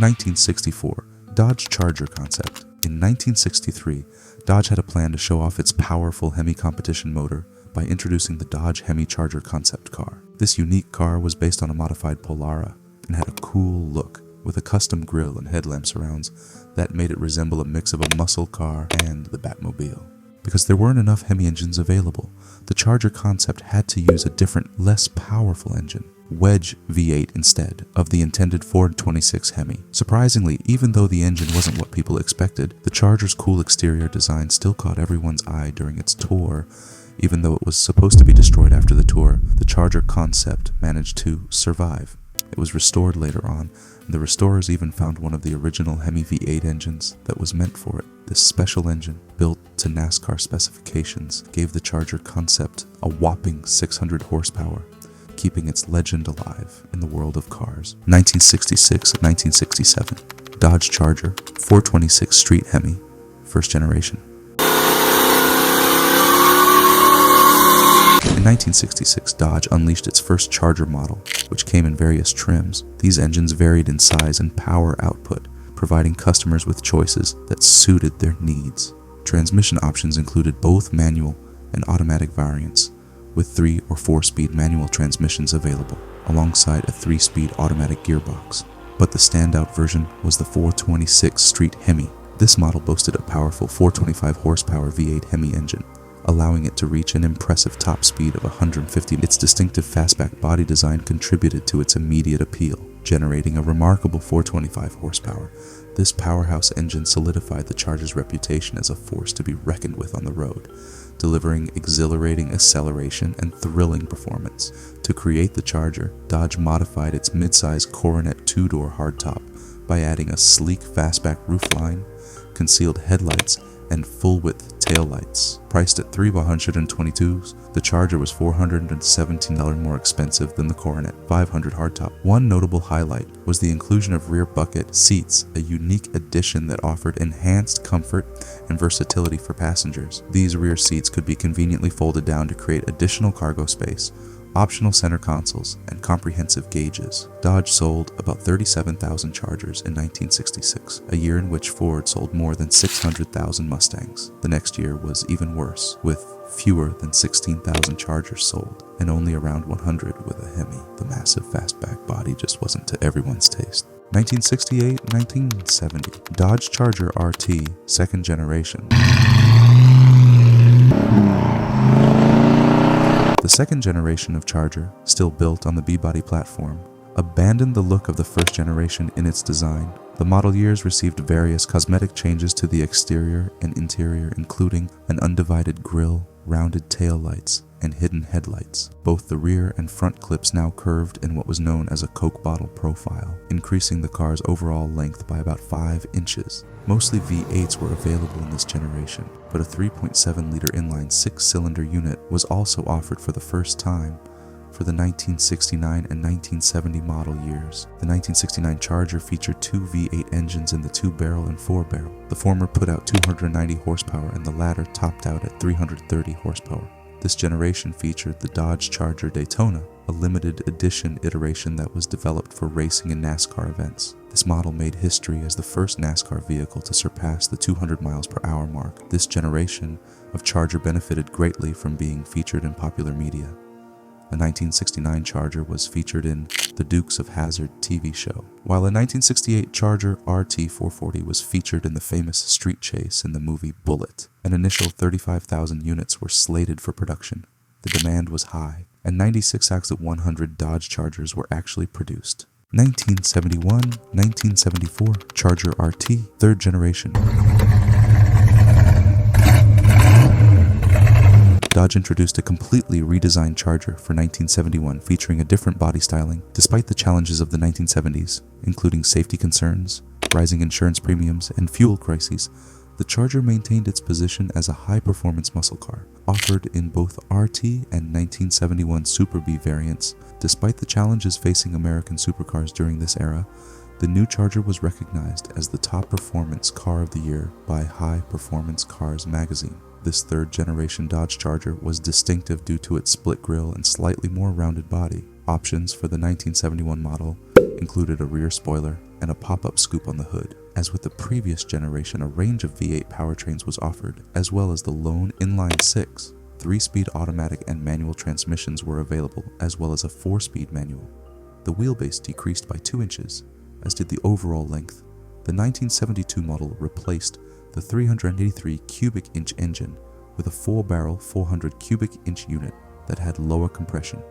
1964, Dodge Charger concept. In 1963, Dodge had a plan to show off its powerful Hemi competition motor by introducing the Dodge Hemi Charger concept car. This unique car was based on a modified Polara and had a cool look with a custom grille and headlamp surrounds that made it resemble a mix of a muscle car and the Batmobile. Because there weren't enough Hemi engines available, the Charger concept had to use a different, less powerful engine, Wedge V8 instead of the intended 426 Hemi. Surprisingly, even though the engine wasn't what people expected, the Charger's cool exterior design still caught everyone's eye during its tour. Even though it was supposed to be destroyed after the tour, the Charger concept managed to survive. It was restored later on, and the restorers even found one of the original Hemi V8 engines that was meant for it. This special engine, built to NASCAR specifications, gave the Charger concept a whopping 600 horsepower, keeping its legend alive in the world of cars. 1966-1967, Dodge Charger 426 Street Hemi, first generation. In 1966, Dodge unleashed its first Charger model, which came in various trims. These engines varied in size and power output, providing customers with choices that suited their needs. Transmission options included both manual and automatic variants, with 3 or 4-speed manual transmissions available, alongside a 3-speed automatic gearbox. But the standout version was the 426 Street Hemi. This model boasted a powerful 425 horsepower V8 Hemi engine, allowing it to reach an impressive top speed of 150. Its distinctive fastback body design contributed to its immediate appeal, generating a remarkable 425 horsepower. This powerhouse engine solidified the Charger's reputation as a force to be reckoned with on the road, delivering exhilarating acceleration and thrilling performance. To create the Charger, Dodge modified its midsize Coronet 2-door hardtop by adding a sleek fastback roofline, concealed headlights, and full-width taillights. Priced at $322, the Charger was $417 more expensive than the Coronet 500 hardtop. One notable highlight was the inclusion of rear bucket seats, a unique addition that offered enhanced comfort and versatility for passengers. These rear seats could be conveniently folded down to create additional cargo space, optional center consoles, and comprehensive gauges. Dodge sold about 37,000 Chargers in 1966, a year in which Ford sold more than 600,000 Mustangs. The next year was even worse, with fewer than 16,000 Chargers sold, and only around 100 with a Hemi. The massive fastback body just wasn't to everyone's taste. 1968-1970, Dodge Charger RT, second generation. The second generation of Charger, still built on the B-body platform, abandoned the look of the first generation in its design. The model years received various cosmetic changes to the exterior and interior, including an undivided grille, rounded tail lights, and hidden headlights. Both the rear and front clips now curved in what was known as a Coke bottle profile, increasing the car's overall length by about 5 inches. Mostly V8s were available in this generation, but a 3.7-liter inline 6-cylinder unit was also offered for the first time for the 1969 and 1970 model years. The 1969 Charger featured 2 V8 engines in the 2-barrel and 4-barrel. The former put out 290 horsepower and the latter topped out at 330 horsepower. This generation featured the Dodge Charger Daytona, a limited edition iteration that was developed for racing and NASCAR events. This model made history as the first NASCAR vehicle to surpass the 200 miles per hour mark. This generation of Charger benefited greatly from being featured in popular media. The 1969 Charger was featured in the Dukes of Hazzard TV show, while a 1968 Charger RT440 was featured in the famous street chase in the movie Bullitt. An initial 35,000 units were slated for production. The demand was high, and 96 axle 100 Dodge Chargers were actually produced. 1971-1974 Charger RT, third generation. Dodge introduced a completely redesigned Charger for 1971 featuring a different body styling. Despite the challenges of the 1970s, including safety concerns, rising insurance premiums, and fuel crises, the Charger maintained its position as a high-performance muscle car, offered in both RT and 1971 Super B variants. Despite the challenges facing American supercars during this era, the new Charger was recognized as the top performance car of the year by High Performance Cars magazine. This third-generation Dodge Charger was distinctive due to its split grille and slightly more rounded body. Options for the 1971 model included a rear spoiler and a pop-up scoop on the hood. As with the previous generation, a range of V8 powertrains was offered, as well as the lone inline-six. 3-speed automatic and manual transmissions were available, as well as a 4-speed manual. The wheelbase decreased by 2 inches, as did the overall length. The 1972 model replaced the 383 cubic inch engine with a 4-barrel 400 cubic inch unit that had lower compression.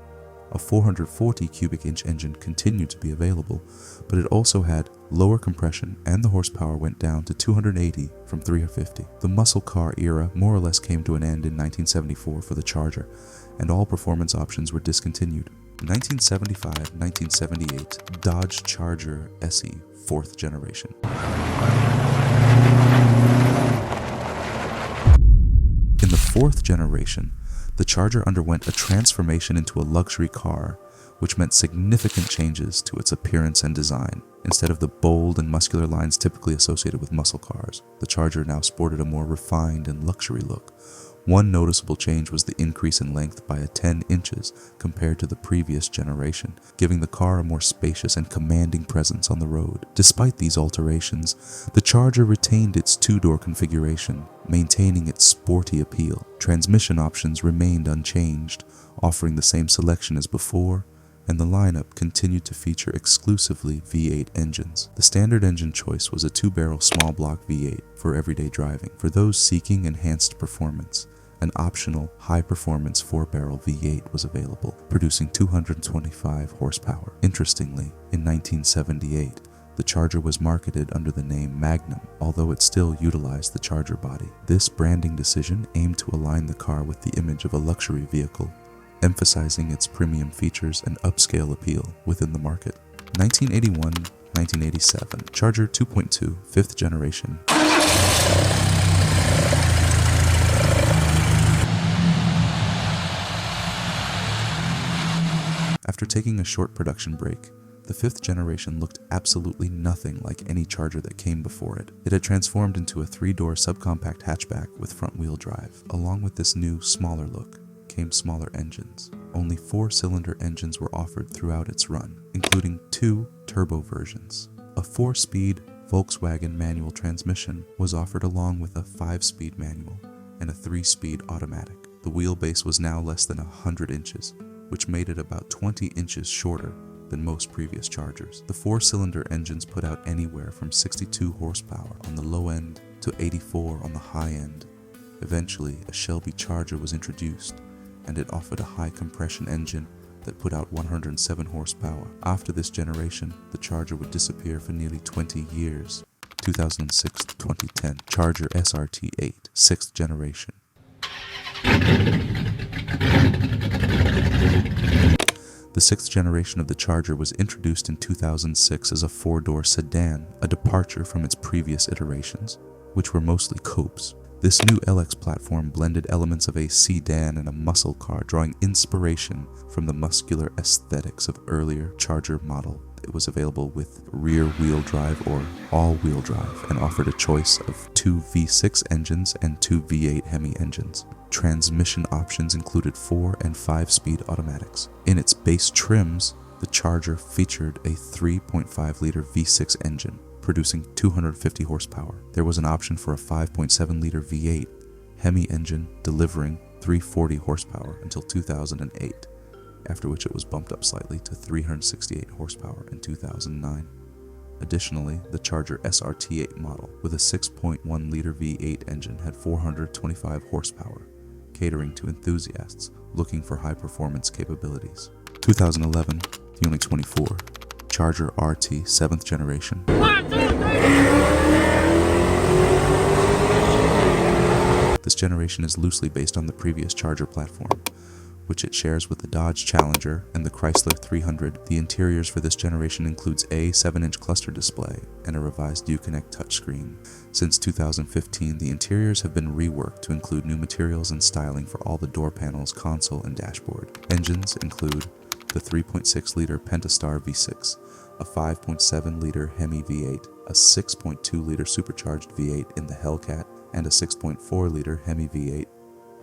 A 440 cubic inch engine continued to be available, but it also had lower compression and the horsepower went down to 280 from 350. The muscle car era more or less came to an end in 1974 for the Charger, and all performance options were discontinued. 1975-1978 Dodge Charger SE 4th generation. In the 4th generation, the Charger underwent a transformation into a luxury car, which meant significant changes to its appearance and design. Instead of the bold and muscular lines typically associated with muscle cars, the Charger now sported a more refined and luxury look. One noticeable change was the increase in length by 10 inches compared to the previous generation, giving the car a more spacious and commanding presence on the road. Despite these alterations, the Charger retained its 2-door configuration, maintaining its sporty appeal. Transmission options remained unchanged, offering the same selection as before, and the lineup continued to feature exclusively V8 engines. The standard engine choice was a 2-barrel small block V8 for everyday driving. For those seeking enhanced performance, an optional high-performance 4-barrel V8 was available, producing 225 horsepower. Interestingly, in 1978, the Charger was marketed under the name Magnum, although it still utilized the Charger body. This branding decision aimed to align the car with the image of a luxury vehicle, emphasizing its premium features and upscale appeal within the market. 1981-1987 Charger 2.2 5th generation. After taking a short production break, the 5th generation looked absolutely nothing like any Charger that came before it. It had transformed into a 3-door subcompact hatchback with front-wheel drive. Along with this new, smaller look came smaller engines. Only 4-cylinder engines were offered throughout its run, including 2 turbo versions. A 4-speed Volkswagen manual transmission was offered along with a 5-speed manual and a 3-speed automatic. The wheelbase was now less than 100 inches, which made it about 20 inches shorter than most previous Chargers. The 4-cylinder engines put out anywhere from 62 horsepower on the low end to 84 on the high end. Eventually, a Shelby Charger was introduced, and it offered a high compression engine that put out 107 horsepower. After this generation, the Charger would disappear for nearly 20 years. 2006 to 2010 Charger SRT8 6th generation. The 6th generation of the Charger was introduced in 2006 as a 4-door sedan, a departure from its previous iterations, which were mostly coupes. This new LX platform blended elements of a sedan and a muscle car, drawing inspiration from the muscular aesthetics of earlier Charger model. It was available with rear-wheel drive or all-wheel drive and offered a choice of 2 V6 engines and 2 V8 Hemi engines. Transmission options included 4 and 5-speed automatics. In its base trims, the Charger featured a 3.5-liter V6 engine, producing 250 horsepower. There was an option for a 5.7-liter V8 Hemi engine delivering 340 horsepower until 2008, after which it was bumped up slightly to 368 horsepower in 2009. Additionally, the Charger SRT8 model with a 6.1-liter V8 engine had 425 horsepower, catering to enthusiasts looking for high-performance capabilities. 2011, the only 24, Charger RT 7th generation. This generation is loosely based on the previous Charger platform, which it shares with the Dodge Challenger and the Chrysler 300. The interiors for this generation includes a 7-inch cluster display and a revised Uconnect touchscreen. Since 2015, the interiors have been reworked to include new materials and styling for all the door panels, console, and dashboard. Engines include the 3.6-liter Pentastar V6, a 5.7-liter Hemi V8, a 6.2-liter supercharged V8 in the Hellcat, and a 6.4-liter Hemi V8.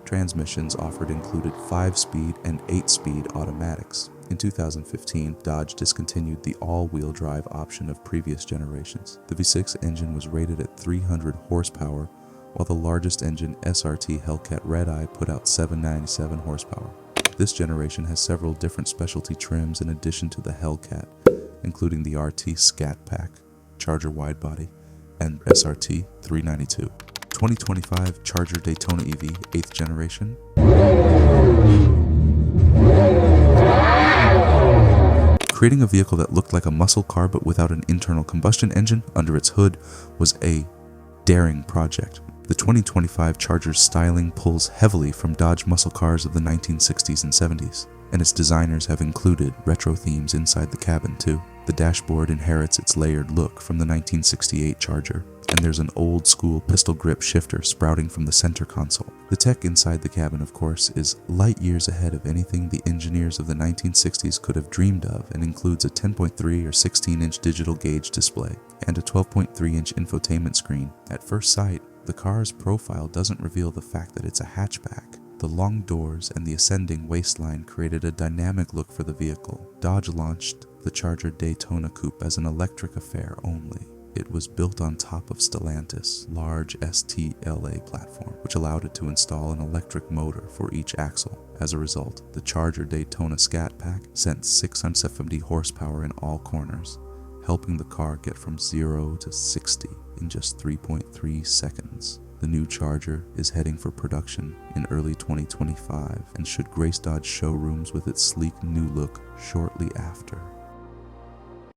Transmissions offered included 5-speed and 8-speed automatics. In 2015, Dodge discontinued the all-wheel drive option of previous generations. The V6 engine was rated at 300 horsepower, while the largest engine, SRT Hellcat Redeye, put out 797 horsepower. This generation has several different specialty trims in addition to the Hellcat, including the RT Scat Pack, Charger Widebody, and SRT 392. 2025 Charger Daytona EV 8th generation. Creating a vehicle that looked like a muscle car but without an internal combustion engine under its hood was a daring project. The 2025 Charger's styling pulls heavily from Dodge muscle cars of the 1960s and 70s, and its designers have included retro themes inside the cabin too. The dashboard inherits its layered look from the 1968 Charger, and there's an old-school pistol grip shifter sprouting from the center console. The tech inside the cabin, of course, is light years ahead of anything the engineers of the 1960s could have dreamed of, and includes a 10.3 or 16-inch digital gauge display and a 12.3-inch infotainment screen. At first sight, the car's profile doesn't reveal the fact that it's a hatchback. The long doors and the ascending waistline created a dynamic look for the vehicle. Dodge launched the Charger Daytona Coupe as an electric affair only. It was built on top of Stellantis' large STLA platform, which allowed it to install an electric motor for each axle. As a result, the Charger Daytona Scat Pack sent 670 horsepower in all corners, helping the car get from 0 to 60 in just 3.3 seconds. The new Charger is heading for production in early 2025 and should grace Dodge showrooms with its sleek new look shortly after.